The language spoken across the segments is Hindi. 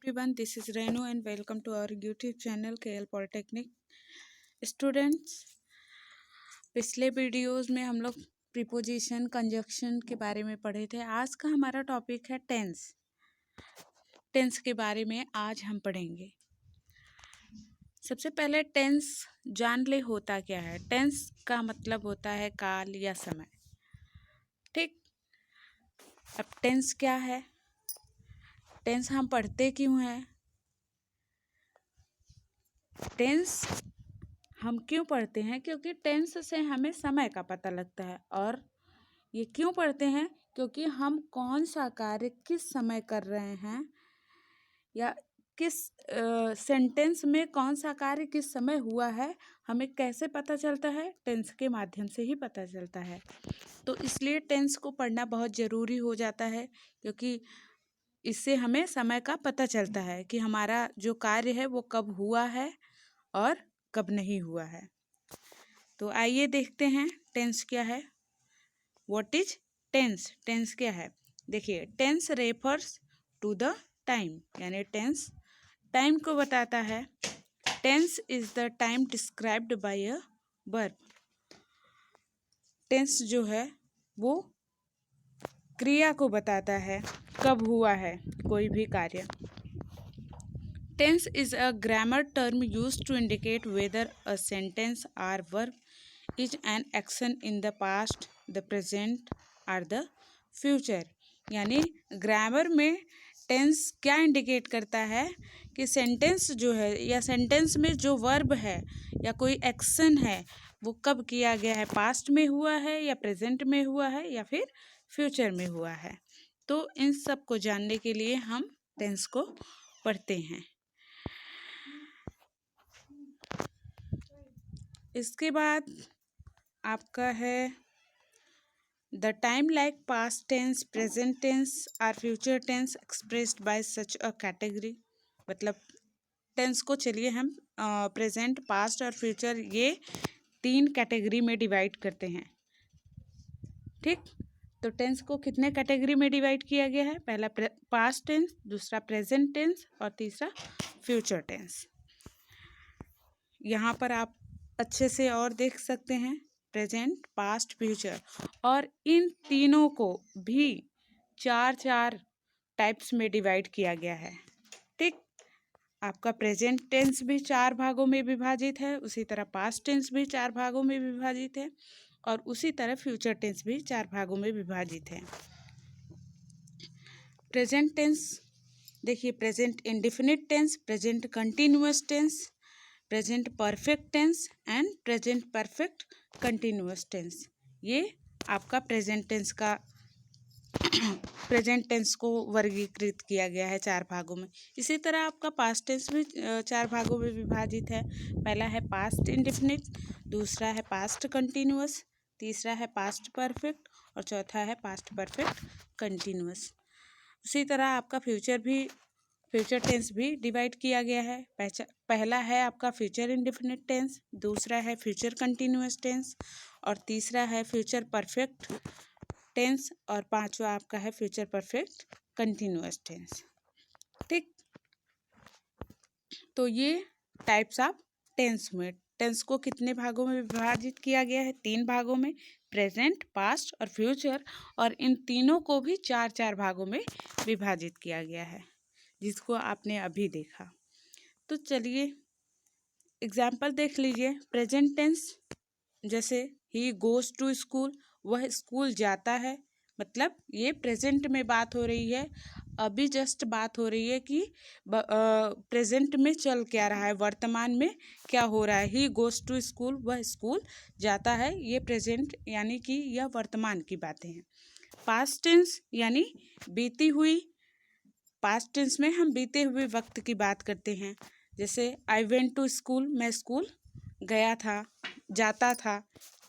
everyone, this is Renu and welcome to our YouTube channel KL Polytechnic students. पिछले वीडियोस में हम लोग प्रीपोजिशन कंजक्शन के बारे में पढ़े थे। आज का हमारा टॉपिक है टेंस। टेंस के बारे में आज हम पढ़ेंगे। सबसे पहले टेंस जान ले होता क्या है। टेंस का मतलब होता है काल या समय। ठीक, अब टेंस क्या है, टेंस हम पढ़ते क्यों हैं, टेंस हम क्यों पढ़ते हैं, क्योंकि टेंस से हमें समय का पता लगता है। और ये क्यों पढ़ते हैं, क्योंकि हम कौन सा कार्य किस समय कर रहे हैं या किस सेंटेंस में कौन सा कार्य किस समय हुआ है, हमें कैसे पता चलता है, टेंस के माध्यम से ही पता चलता है। तो इसलिए टेंस को पढ़ना बहुत ज़रूरी हो जाता है, क्योंकि इससे हमें समय का पता चलता है कि हमारा जो कार्य है वो कब हुआ है और कब नहीं हुआ है। तो आइए देखते हैं टेंस क्या है। What is tense. टेंस क्या है, देखिए, tense refers to the time, यानी टेंस टाइम को बताता है। Tense is the time described by a verb. Tense जो है वो क्रिया को बताता है, कब हुआ है कोई भी कार्य। Tense is a grammar term used to indicate whether a sentence और verb is an action in the past, the present और द फ्यूचर। यानी ग्रामर में टेंस क्या इंडिकेट करता है कि सेंटेंस जो है या सेंटेंस में जो वर्ब है या कोई एक्शन है वो कब किया गया है, पास्ट में हुआ है या प्रेजेंट में हुआ है या फिर फ्यूचर में हुआ है। तो इन सब को जानने के लिए हम टेंस को पढ़ते हैं। इसके बाद आपका है the time like past tense, present tense और future tense expressed by such a category. मतलब टेंस को चलिए हम प्रेजेंट, पास्ट और फ्यूचर ये 3 कैटेगरी में डिवाइड करते हैं। ठीक, तो टेंस को कितने कैटेगरी में डिवाइड किया गया है, पहला पास्ट टेंस, दूसरा प्रेजेंट टेंस और तीसरा फ्यूचर टेंस। यहाँ पर आप अच्छे से और देख सकते हैं, प्रेजेंट, पास्ट, फ्यूचर, और इन तीनों को भी 4 टाइप्स में डिवाइड किया गया है। ठीक, आपका प्रेजेंट टेंस भी 4 भागों में विभाजित है, उसी तरह पास्ट टेंस भी 4 भागों में विभाजित है और उसी तरह फ्यूचर टेंस भी 4 भागों में विभाजित है। प्रेजेंट टेंस देखिए, present indefinite tense, present continuous tense, present perfect tense and present perfect continuous tense. ये आपका प्रेजेंट टेंस का प्रेजेंट टेंस को वर्गीकृत किया गया है 4 भागों में। इसी तरह आपका पास्ट टेंस भी 4 भागों में विभाजित है। पहला है पास्ट इंडेफिनिट, दूसरा है पास्ट कंटिन्यूअस, तीसरा है पास्ट परफेक्ट और चौथा है पास्ट परफेक्ट कंटिन्यूअस। उसी तरह आपका फ्यूचर टेंस भी डिवाइड किया गया है। पहला है आपका फ्यूचर इंडेफिनिट टेंस, दूसरा है फ्यूचर कंटिन्यूअस टेंस और तीसरा है फ्यूचर परफेक्ट टेंस और पांचवा आपका है फ्यूचर परफेक्ट कंटिन्यूअस टेंस। ठीक, तो ये टाइप्स ऑफ टेंस हुए। टेंस को कितने भागों में विभाजित किया गया है, 3 भागों में, प्रेजेंट, पास्ट और फ्यूचर, और इन तीनों को भी 4 भागों में विभाजित किया गया है, जिसको आपने अभी देखा। तो चलिए एग्जाम्पल देख लीजिए। प्रेजेंट टेंस, जैसे ही गोज टू स्कूल, वह स्कूल जाता है, मतलब ये प्रेजेंट में बात हो रही है, अभी जस्ट बात हो रही है कि प्रेजेंट में चल क्या रहा है, वर्तमान में क्या हो रहा है। ही गोज टू स्कूल, वह स्कूल जाता है, ये प्रेजेंट यानी कि यह वर्तमान की बातें हैं। पास्ट टेंस यानी बीती हुई, पास्ट टेंस में हम बीते हुए वक्त की बात करते हैं। जैसे आई वेंट टू स्कूल, मैं स्कूल गया था, जाता था।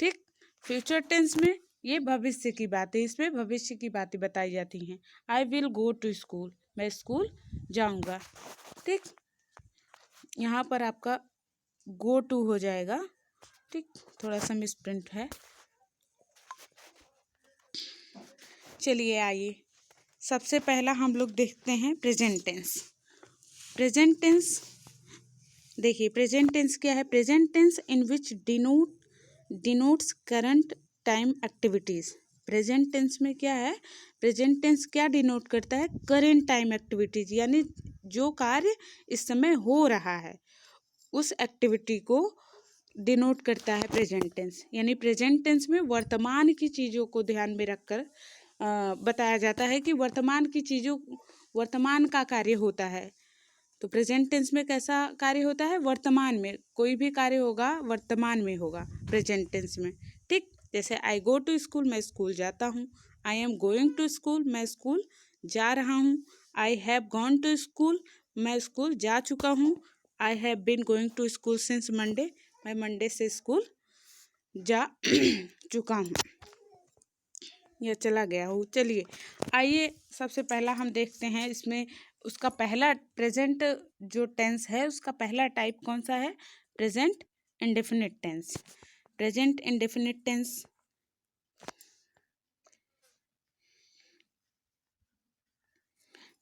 ठीक, फ्यूचर टेंस में ये भविष्य की बातें, इसमें भविष्य की बातें बताई जाती हैं। I will go to school, मैं स्कूल जाऊंगा। ठीक, यहाँ पर आपका गो टू हो जाएगा। ठीक, थोड़ा सा मिसप्रिंट है। चलिए आइए, सबसे पहला हम लोग देखते हैं प्रेजेंट टेंस। प्रेजेंट टेंस, देखिए प्रेजेंट टेंस क्या है, present tense in which denotes current time activities. Present tense में क्या है, प्रेजेंट टेंस क्या डिनोट करता है, करेंट टाइम एक्टिविटीज, यानी जो कार्य इस समय हो रहा है उस एक्टिविटी को डिनोट करता है प्रेजेंट टेंस। यानी प्रेजेंट टेंस में वर्तमान की चीज़ों को ध्यान में रखकर बताया जाता है कि वर्तमान का कार्य होता है। तो प्रेजेंट टेंस में कैसा कार्य होता है, वर्तमान में कोई भी कार्य होगा वर्तमान में होगा प्रेजेंट टेंस में। ठीक, जैसे आई गो टू स्कूल, मैं स्कूल जाता हूँ। I am going to school, मैं स्कूल जा रहा हूँ। I have gone to school, मैं स्कूल जा चुका हूँ। I have been going to school since Monday, मैं मंडे से स्कूल जा चुका हूँ या चला गया हूँ। चलिए आइए सबसे पहला हम देखते हैं इसमें उसका पहला प्रेजेंट जो टेंस है उसका पहला टाइप कौन सा है, present indefinite tense. Present indefinite tense,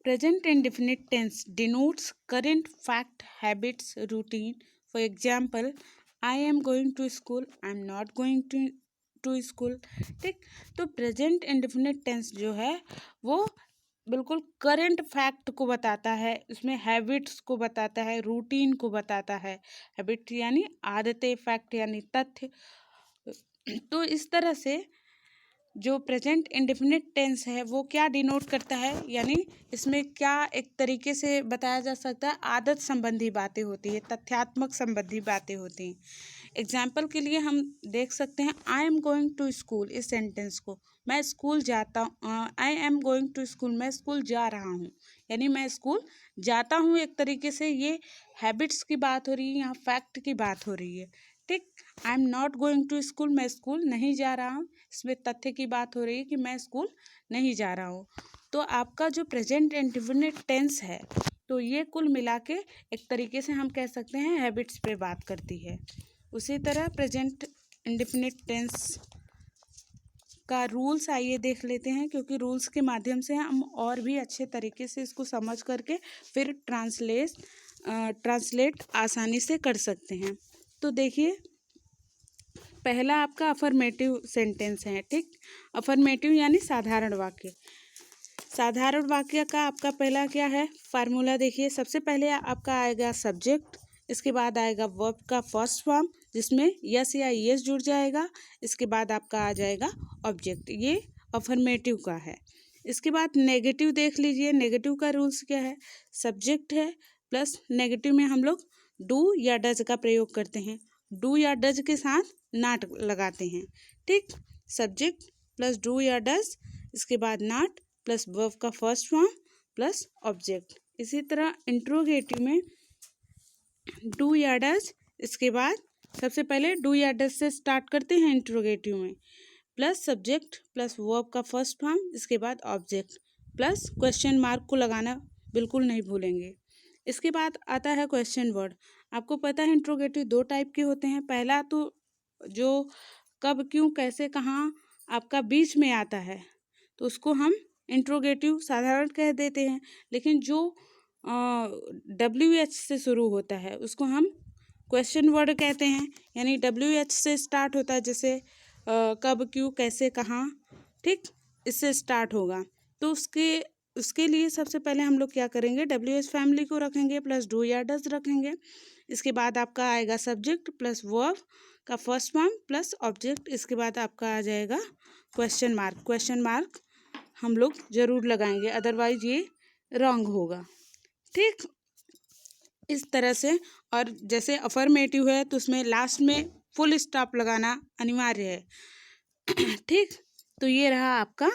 present indefinite tense denotes current fact, habits, routine. For example, I am going to school, I am not going to school। ठीक, तो प्रेजेंट इंडेफिनिट टेंस जो है वो बिल्कुल करंट फैक्ट को बताता है, उसमें हैबिट्स को बताता है, रूटीन को बताता है। हैबिट यानी आदतें, फैक्ट यानी तथ्य। तो इस तरह से जो प्रेजेंट इंडेफिनिट टेंस है वो क्या डिनोट करता है, यानी इसमें क्या एक तरीके से बताया जा सकता है, आदत संबंधी बातें होती है, तथ्यात्मक संबंधी बातें होती हैं। एग्जाम्पल के लिए हम देख सकते हैं I am going to school, इस सेंटेंस को मैं स्कूल जाता हूँ, I am going to school, मैं स्कूल जा रहा हूँ, यानी मैं स्कूल जाता हूँ। एक तरीके से ये हैबिट्स की बात हो रही है, यहाँ फैक्ट की बात हो रही है। ठीक, I am not going to school, मैं स्कूल नहीं जा रहा हूँ, इसमें तथ्य की बात हो रही है कि मैं स्कूल नहीं जा रहा हूँ। तो आपका जो प्रेजेंट इंडेफिनिट टेंस है तो ये कुल मिला के एक तरीके से हम कह सकते हैं हैबिट्स पे बात करती है। उसी तरह प्रेजेंट इंडेफिनिट टेंस का रूल्स आइए देख लेते हैं, क्योंकि रूल्स के माध्यम से हम और भी अच्छे तरीके से इसको समझ करके फिर ट्रांसलेट आसानी से कर सकते हैं। तो देखिए पहला आपका अफर्मेटिव सेंटेंस है। ठीक, अफर्मेटिव यानी साधारण वाक्य। साधारण वाक्य का आपका पहला क्या है फार्मूला, देखिए सबसे पहले आपका आएगा सब्जेक्ट, इसके बाद आएगा वर्ब का फर्स्ट फॉर्म जिसमें यस या यस जुड़ जाएगा, इसके बाद आपका आ जाएगा ऑब्जेक्ट, ये अफर्मेटिव का है। इसके बाद नेगेटिव देख लीजिए, नेगेटिव का रूल्स क्या है, सब्जेक्ट है प्लस नेगेटिव में हम लोग डू या डज का प्रयोग करते हैं, डू या डज के साथ नॉट लगाते हैं। ठीक, सब्जेक्ट प्लस डू या डज, इसके बाद नॉट प्लस वर्ब का फर्स्ट फॉर्म प्लस ऑब्जेक्ट। इसी तरह इंट्रोगेटिव में डू या डज, इसके बाद सबसे पहले डू या डज से स्टार्ट करते हैं इंट्रोगेटिव में, प्लस सब्जेक्ट प्लस वर्ब का फर्स्ट फॉर्म, इसके बाद ऑब्जेक्ट प्लस क्वेश्चन मार्क को लगाना बिल्कुल नहीं भूलेंगे। इसके बाद आता है क्वेश्चन वर्ड। आपको पता है इंट्रोगेटिव दो टाइप के होते हैं, पहला तो जो कब क्यों कैसे कहाँ आपका बीच में आता है तो उसको हम इंट्रोगेटिव साधारण कह देते हैं, लेकिन जो WH से शुरू होता है उसको हम क्वेश्चन वर्ड कहते हैं, यानी WH से स्टार्ट होता है, जैसे कब क्यों कैसे कहाँ। ठीक, इससे स्टार्ट होगा तो उसके लिए सबसे पहले हम लोग क्या करेंगे, WH फैमिली को रखेंगे प्लस डू या डज रखेंगे। इसके बाद आपका आएगा सब्जेक्ट प्लस वर्ब का फर्स्ट फॉर्म प्लस ऑब्जेक्ट, इसके बाद आपका आ जाएगा क्वेश्चन मार्क। क्वेश्चन मार्क हम लोग ज़रूर लगाएंगे, अदरवाइज ये रॉन्ग होगा। ठीक, इस तरह से। और जैसे अफर्मेटिव है तो उसमें लास्ट में फुल स्टॉप लगाना अनिवार्य है। ठीक, तो ये रहा आपका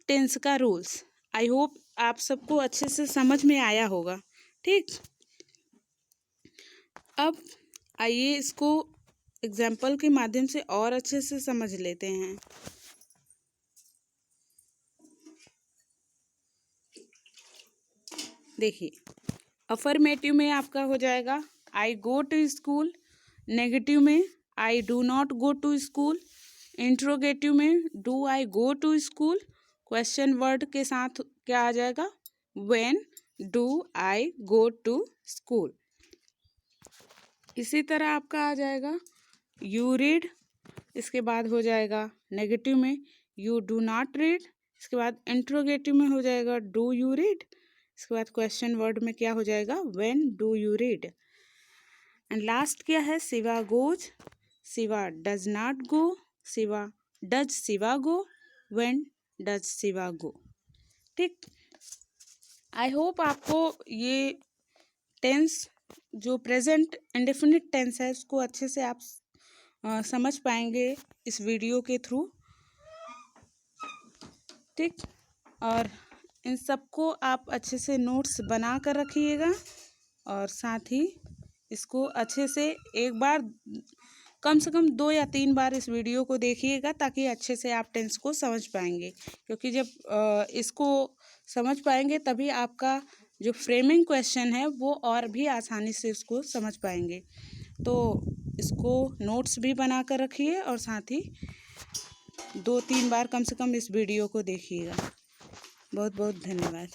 टेंस का रूल्स। आई होप आप सबको अच्छे से समझ में आया होगा। ठीक, अब आइए इसको एग्जाम्पल के माध्यम से और अच्छे से समझ लेते हैं। देखिए अफर्मेटिव में आपका हो जाएगा I go to school, negative में I do not go to school, interrogative में do I go to school, question word के साथ क्या आ जाएगा when, do I go to school. इसी तरह आपका आ जाएगा यू रीड, इसके बाद हो जाएगा नेगेटिव में यू डू नॉट रीड, इसके बाद इंट्रोगेटिव में हो जाएगा डू यू रीड, इसके बाद क्वेश्चन वर्ड में क्या हो जाएगा when do you read. And last क्या है Shiva goes, Shiva does not go, Shiva does Shiva go, when does Shiva go. ठीक, आई होप आपको ये टेंस जो प्रेजेंट इंडेफिनिट टेंस है उसको अच्छे से आप समझ पाएंगे इस वीडियो के थ्रू। ठीक, और इन सबको आप अच्छे से नोट्स बना कर रखिएगा और साथ ही इसको अच्छे से एक बार कम से कम 2 या 3 बार इस वीडियो को देखिएगा ताकि अच्छे से आप टेंस को समझ पाएंगे, क्योंकि जब इसको समझ पाएंगे तभी आपका जो फ्रेमिंग क्वेश्चन है वो और भी आसानी से उसको समझ पाएंगे। तो इसको नोट्स भी बना कर रखिए और साथ ही 2-3 बार कम से कम इस वीडियो को देखिएगा। बहुत बहुत धन्यवाद।